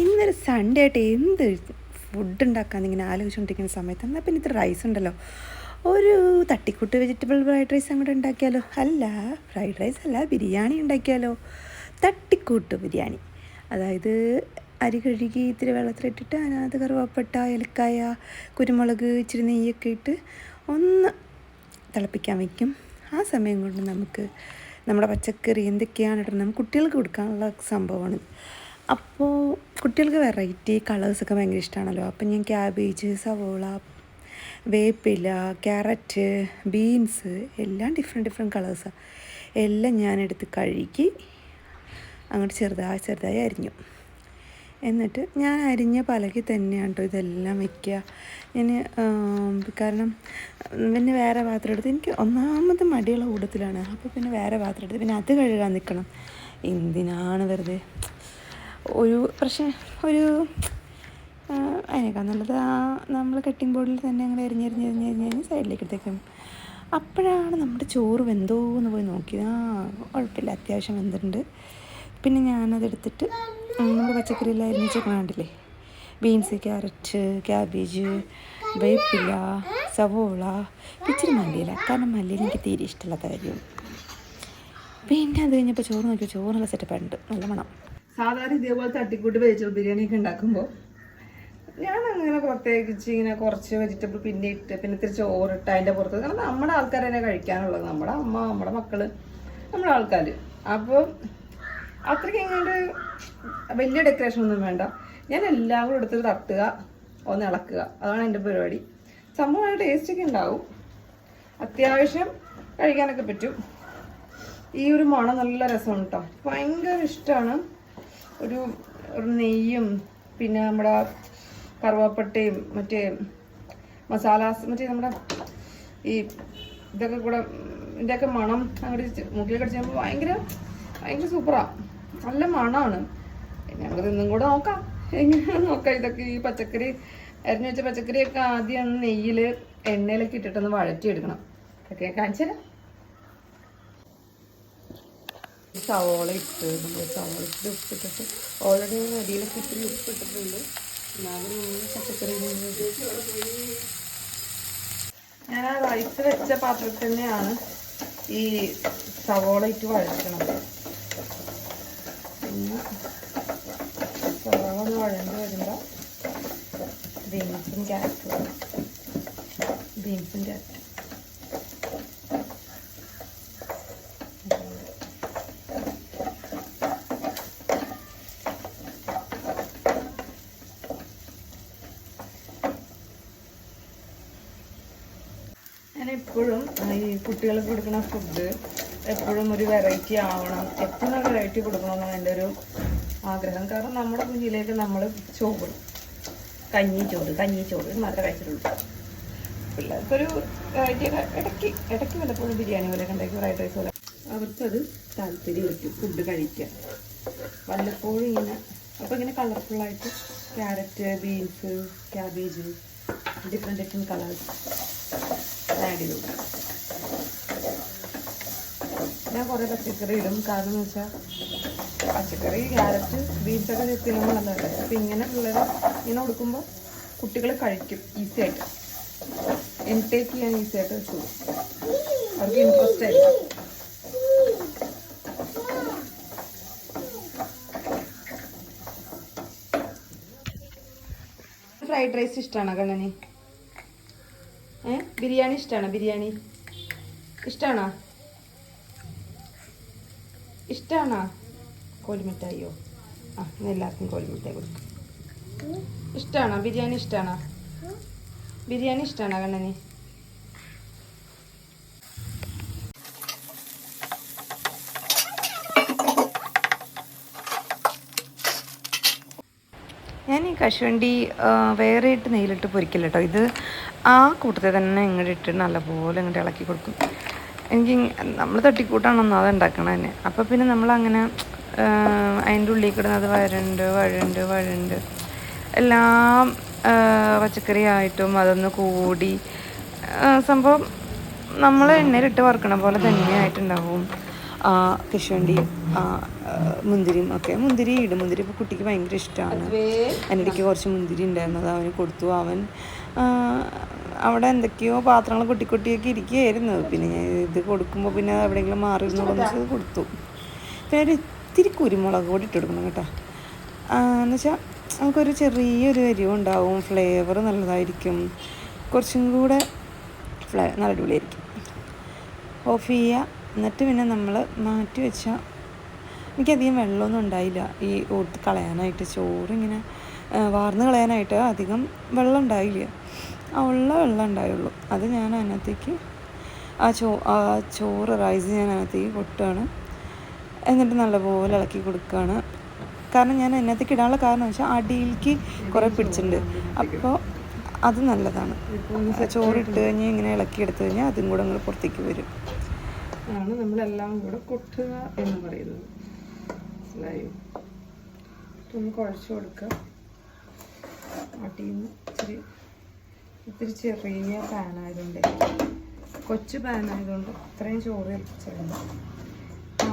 ഇന്നൊരു സൺഡേ ആയിട്ട് എന്ത് ഫുഡ് ഉണ്ടാക്കാമെന്ന് ഇങ്ങനെ ആലോചിച്ചുകൊണ്ടിരിക്കുന്ന സമയത്ത് എന്നാൽ പിന്നെ ഇത്ര റൈസ് ഉണ്ടല്ലോ, ഒരു തട്ടിക്കൂട്ട് വെജിറ്റബിൾ ഫ്രൈഡ് റൈസ് അങ്ങോട്ട് ഉണ്ടാക്കിയാലോ? അല്ല, ഫ്രൈഡ് റൈസ് അല്ല, ബിരിയാണി ഉണ്ടാക്കിയാലോ? തട്ടിക്കൂട്ട് ബിരിയാണി. അതായത് അരി കഴുകി ഇത്തിരി വെള്ളത്തിലിട്ടിട്ട് അതിനകത്ത് കറുവാപ്പട്ട, ഏലക്കായ, കുരുമുളക്, ഇച്ചിരി നെയ്യൊക്കെ ഇട്ട് ഒന്ന് തിളപ്പിക്കാൻ വയ്ക്കും. ആ സമയം കൊണ്ട് നമുക്ക് നമ്മുടെ പച്ചക്കറി എന്തൊക്കെയാണ് ഇടുന്നത്, കുട്ടികൾക്ക് കൊടുക്കാനുള്ള സംഭവമാണ്. അപ്പോൾ കുട്ടികൾക്ക് വെറൈറ്റി കളേഴ്സൊക്കെ ഭയങ്കര ഇഷ്ടമാണല്ലോ. അപ്പം ഞാൻ ക്യാബേജ്, സവോള, വേപ്പില, ക്യാരറ്റ്, ബീൻസ് എല്ലാം ഡിഫറെൻറ്റ് കളേഴ്സാണ്. എല്ലാം ഞാനെടുത്ത് കഴുകി അങ്ങോട്ട് ചെറുതായി അരിഞ്ഞു. എന്നിട്ട് ഞാൻ അരിഞ്ഞ പലകി തന്നെയാണ് കേട്ടോ ഇതെല്ലാം വയ്ക്കുക. ഞാൻ കാരണം പിന്നെ വേറെ പാത്രം എടുത്ത് എനിക്ക് ഒന്നാമത് മടിയുള്ള കൂട്ടത്തിലാണ്. അപ്പോൾ പിന്നെ വേറെ പാത്രം എടുത്ത് പിന്നെ അത് കഴുകാൻ നിൽക്കണം. എന്തിനാണ് വെറുതെ അതിനേക്കാൾ നല്ലത് നമ്മൾ കട്ടിംഗ് ബോർഡിൽ തന്നെ അങ്ങനെ അരിഞ്ഞ് സൈഡിലേക്ക് എടുത്തേക്കും. അപ്പോഴാണ് നമ്മുടെ ചോറ് വെന്തോ എന്ന് പോയി നോക്കി. കുഴപ്പമില്ല, അത്യാവശ്യം വെന്തിട്ടുണ്ട്. പിന്നെ ഞാനതെടുത്തിട്ട് നമ്മുടെ പച്ചക്കറിയെല്ലാം അരിഞ്ഞ് വെച്ചേക്കണം. കണ്ടില്ലേ, ബീൻസ്, ക്യാരറ്റ്, ക്യാബേജ്, വേപ്പില, സവോള, ഇച്ചിരി മല്ലിയില. കാരണം മല്ലിയില എനിക്ക് തീരെ ഇഷ്ടമില്ലാത്ത കാര്യം. പിന്നെ അത് കഴിഞ്ഞപ്പോൾ ചോറ് നോക്കി, ചോറുള്ള സെറ്റപ്പായിട്ടുണ്ട്, നല്ല മണം. സാധാരണ ഇതേപോലെ തട്ടിക്കൂട്ട് വെജിറ്റബിൾ ബിരിയാണിയൊക്കെ ഉണ്ടാക്കുമ്പോൾ ഞാൻ അങ്ങനെ പ്രത്യേകിച്ച് ഇങ്ങനെ കുറച്ച് വെജിറ്റബിൾ പിന്നെ ഇട്ട് പിന്നെ ഇത്തിരി ചോറിട്ട് അതിൻ്റെ പുറത്ത്, കാരണം നമ്മുടെ ആൾക്കാർ തന്നെ കഴിക്കാനുള്ളത്, നമ്മുടെ അമ്മ, നമ്മുടെ മക്കള്, നമ്മുടെ ആൾക്കാർ. അപ്പോൾ അത്രയ്ക്ക് ഇങ്ങോട്ട് വലിയ ഡെക്കറേഷൻ ഒന്നും വേണ്ട. ഞാൻ എല്ലാം കൂടെ എടുത്തിട്ട് തട്ടുക, ഒന്ന് ഇളക്കുക, അതാണ് എൻ്റെ പരിപാടി. സംഭവം ടേസ്റ്റൊക്കെ ഉണ്ടാവും, അത്യാവശ്യം കഴിക്കാനൊക്കെ പറ്റും. ഈ ഒരു മണം നല്ല രസമാണ് കേട്ടോ, ഭയങ്കര ഇഷ്ടമാണ്. ഒരു നെയ്യും പിന്നെ നമ്മുടെ കറുവാപ്പട്ടയും മറ്റേ മസാലാസ്, മറ്റേ നമ്മുടെ ഈ ഇതൊക്കെ കൂടെ ഇതിൻ്റെയൊക്കെ മണം അങ്ങോട്ട് മുക്കിൽ കടിച്ച് കഴിയുമ്പോൾ ഭയങ്കര സൂപ്പറാണ്, നല്ല മണമാണ്. ഞങ്ങൾക്ക് ഇന്നും കൂടെ നോക്കാം, എങ്ങനെയാണ് നോക്കാം. ഇതൊക്കെ ഈ പച്ചക്കറി അരിഞ്ഞു വെച്ച പച്ചക്കറിയൊക്കെ ആദ്യം നെയ്യിൽ എണ്ണയിലൊക്കെ ഇട്ടിട്ടൊന്ന് വഴറ്റിയെടുക്കണം. ഒക്കെ കാണിച്ചു തരാം. സവോള ഇട്ട് ഉപ്പിട്ടിട്ട് ഓൾറെഡി അരിയിലൊക്കെ ഇത്തിരി ഉപ്പിട്ടിട്ടുണ്ട്. എന്നാലും പച്ചക്കറി ഞാൻ ആ റൈസ് വെച്ച പാത്രത്തിൽ തന്നെയാണ് ഈ സവോള ഇട്ട് വഴറ്റണത്. പിന്നെ സവോള ഒന്ന് വഴണ്ട് വരുമ്പോൾ ബീൻസും ക്യാരറ്റും ഞാൻ എപ്പോഴും ഈ കുട്ടികൾക്ക് കൊടുക്കുന്ന ഫുഡ് എപ്പോഴും ഒരു വെറൈറ്റി ആവണം, എപ്പോഴും വെറൈറ്റി കൊടുക്കണമെന്നാണ് എൻ്റെ ഒരു ആഗ്രഹം. കാരണം നമ്മുടെ കുഞ്ഞിലേക്ക് നമ്മൾ കഞ്ഞിച്ചോറ് മാത്രമേ കഴിച്ചിട്ടുള്ളൂ. പിള്ളേർക്കൊരു വെറൈറ്റി ഇടയ്ക്ക് വല്ലപ്പോഴും ബിരിയാണി പോലെ ഉണ്ടാക്കി ഫ്രൈഡ് റൈസ് പോലെ അവർക്കത് താല്പര്യമായിരിക്കും ഫുഡ് കഴിക്കാൻ വല്ലപ്പോഴും ഇങ്ങനെ. അപ്പോൾ ഇങ്ങനെ കളർഫുള്ളായിട്ട് carrot, beans, cabbage, different colours add ചെയ്തു. ഞാൻ കുറേ പച്ചക്കറി ഇടും, കാരണം എന്ന് വെച്ചാൽ പച്ചക്കറി, ക്യാരറ്റ്, ബീൻസൊക്കെ ചെത്തിനുമ്പോൾ നല്ലതല്ലേ. അപ്പോൾ ഇങ്ങനെ പിള്ളേർ ഇങ്ങനെ കൊടുക്കുമ്പോൾ കുട്ടികൾ കഴിക്കും ഈസി ആയിട്ട്, ഇൻടേക്ക് ചെയ്യാൻ ഈസി ആയിട്ട് വെച്ചു, അവർക്ക് ഇൻട്രസ്റ്റ് ആയിരിക്കും. ഫ്രൈഡ് റൈസ് ഇഷ്ടമാണോ കണ്ണന്? ബിരിയാണി ഇഷ്ടമാണോ? ബിരിയാണി ഇഷ്ടമാണോ? കോഴിമിഠായിയോ? എല്ലാവർക്കും കോഴിമിഠായി കൊടുക്കും. ഇഷ്ടമാണോ ബിരിയാണി? ഇഷ്ടമാണോ കണ്ണന്? ഞാൻ ഈ കശുവണ്ടി വേറെ ഇട്ട് നെയ്യിലിട്ട് പൊരിക്കില്ല കേട്ടോ. ഇത് ആ കൂട്ടത്തിൽ തന്നെ ഇങ്ങോട്ട് ഇട്ടിട്ട് നല്ലപോലെ ഇങ്ങോട്ട് ഇളക്കി കൊടുക്കും. എനിക്ക് നമ്മൾ തട്ടിക്കൂട്ടാണൊന്നും അത് ഉണ്ടാക്കണം തന്നെ. അപ്പോൾ പിന്നെ നമ്മളങ്ങനെ അതിൻ്റെ ഉള്ളിൽ കിടന്നത് വഴണ്ട് എല്ലാം പച്ചക്കറി ആയിട്ടും അതൊന്ന് കൂടി സംഭവം നമ്മൾ എണ്ണയിലിട്ട് വറുക്കണ പോലെ തന്നെയായിട്ടുണ്ടാവും. കശുവണ്ടിയും മുന്തിരിയും ഒക്കെ. മുന്തിരി ഇടും, മുന്തിരി ഇപ്പോൾ കുട്ടിക്ക് ഭയങ്കര ഇഷ്ടമാണ്. എൻ്റെ ഇടയ്ക്ക് കുറച്ച് മുന്തിരി ഉണ്ടായിരുന്നത് അവന് കൊടുത്തു. അവൻ അവിടെ എന്തൊക്കെയോ പാത്രങ്ങൾ കൊട്ടിക്കൊട്ടിയൊക്കെ ഇരിക്കുകയായിരുന്നു. പിന്നെ ഞാൻ ഇത് കൊടുക്കുമ്പോൾ പിന്നെ എവിടെയെങ്കിലും മാറി ഇരുന്നോളൂ കൊടുത്തു. പിന്നെ ഒരു ഇത്തിരി കുരുമുളക് പൊടി ഇട്ട് കൊടുക്കണം കേട്ടോ. എന്നുവെച്ചാൽ നമുക്കൊരു ചെറിയൊരു എരിവുണ്ടാവും, ഫ്ലേവർ നല്ലതായിരിക്കും, കുറച്ചും കൂടെ നല്ല അടിപൊളിയായിരിക്കും. ഓഫ് ചെയ്യുക. എന്നിട്ട് പിന്നെ നമ്മൾ മാറ്റി വെച്ചാൽ എനിക്കധികം വെള്ളമൊന്നും ഉണ്ടായില്ല ഈ ഓട്ട് കളയാനായിട്ട്. ചോറിങ്ങനെ വാർന്ന് കളയാനായിട്ട് അധികം വെള്ളം ഉണ്ടായില്ല. ഉള്ള വെള്ളം ഉണ്ടായുള്ളൂ. അത് ഞാൻ അതിനകത്തേക്ക് ആ ചോറ് റൈസ് ഞാൻ അതിനകത്തേക്ക് കൊട്ടുകയാണ്. എന്നിട്ട് നല്ലപോലെ ഇളക്കി കൊടുക്കുകയാണ്. കാരണം ഞാൻ അതിനകത്തേക്ക് ഇടാനുള്ള കാരണം വെച്ചാൽ അടിയിലേക്ക് കുറേ പിടിച്ചിട്ടുണ്ട്. അപ്പോൾ അത് നല്ലതാണ്. ചോറിട്ട് കഴിഞ്ഞ് ഇങ്ങനെ ഇളക്കി എടുത്തു കഴിഞ്ഞാൽ അതും കൂടെ അങ്ങ് പുറത്തേക്ക് വരും. ആണ് നമ്മളെല്ലാം കൂടെ കൊട്ടുക എന്ന് പറയുന്നത്. മനസ്സിലായോ? ഒന്ന് കുഴച്ച് കൊടുക്കുക. അടിയിൽ നിന്ന് ഇത്തിരി ചെറിയ പാനായതുകൊണ്ട്, കൊച്ചു പാനായതുകൊണ്ട് ഇത്രയും ചോറ് ഇറച്ചിട്ടുണ്ട്.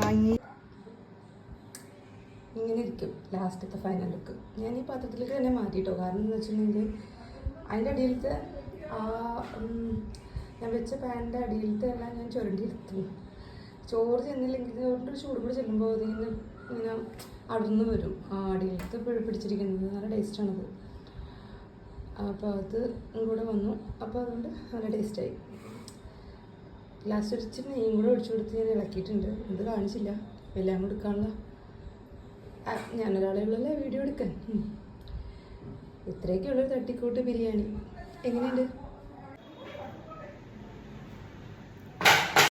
വാങ്ങി ഇങ്ങനെ ഇരിക്കും ലാസ്റ്റത്തെ ഫൈനൽ ലുക്ക്. ഞാൻ ഈ പാത്രത്തിലേക്ക് തന്നെ മാറ്റിയിട്ടോ. കാരണം എന്ന് വെച്ചിട്ടുണ്ടെങ്കിൽ അതിൻ്റെ അടിയിലത്തെ ഞാൻ വെച്ച പാനിൻ്റെ അടിയിലത്തെ എല്ലാം ഞാൻ ചുരണ്ടിയെടുത്തു. ചോറ് ചെന്നില്ലെങ്കിൽ ചോറിൻ്റെ ചൂട് കൂടി ചെല്ലുമ്പോൾ അതിങ്ങനെ ഇങ്ങനെ അടർന്നു വരും. അടിയിലത്തെ പിടിച്ചിരിക്കുന്നത് നല്ല ടേസ്റ്റാണത്. അപ്പോൾ അത് കൂടെ വന്നു. അപ്പോൾ അതുകൊണ്ട് നല്ല ടേസ്റ്റായി. ലാസ്റ്റ് ഒരു ഇച്ചിരി നെയ്യും കൂടെ ഒഴിച്ചു കൊടുത്ത് ഞാൻ ഇളക്കിയിട്ടുണ്ട്. ഇത് കാണിച്ചില്ല, എല്ലാം കൊടുക്കാനുള്ള. ഞാനൊരാളെ ഉള്ളല്ലേ വീഡിയോ എടുക്കാൻ. ഇത്രയൊക്കെയുള്ളൊരു തട്ടിക്കൂട്ട് ബിരിയാണി. എങ്ങനെയുണ്ട്?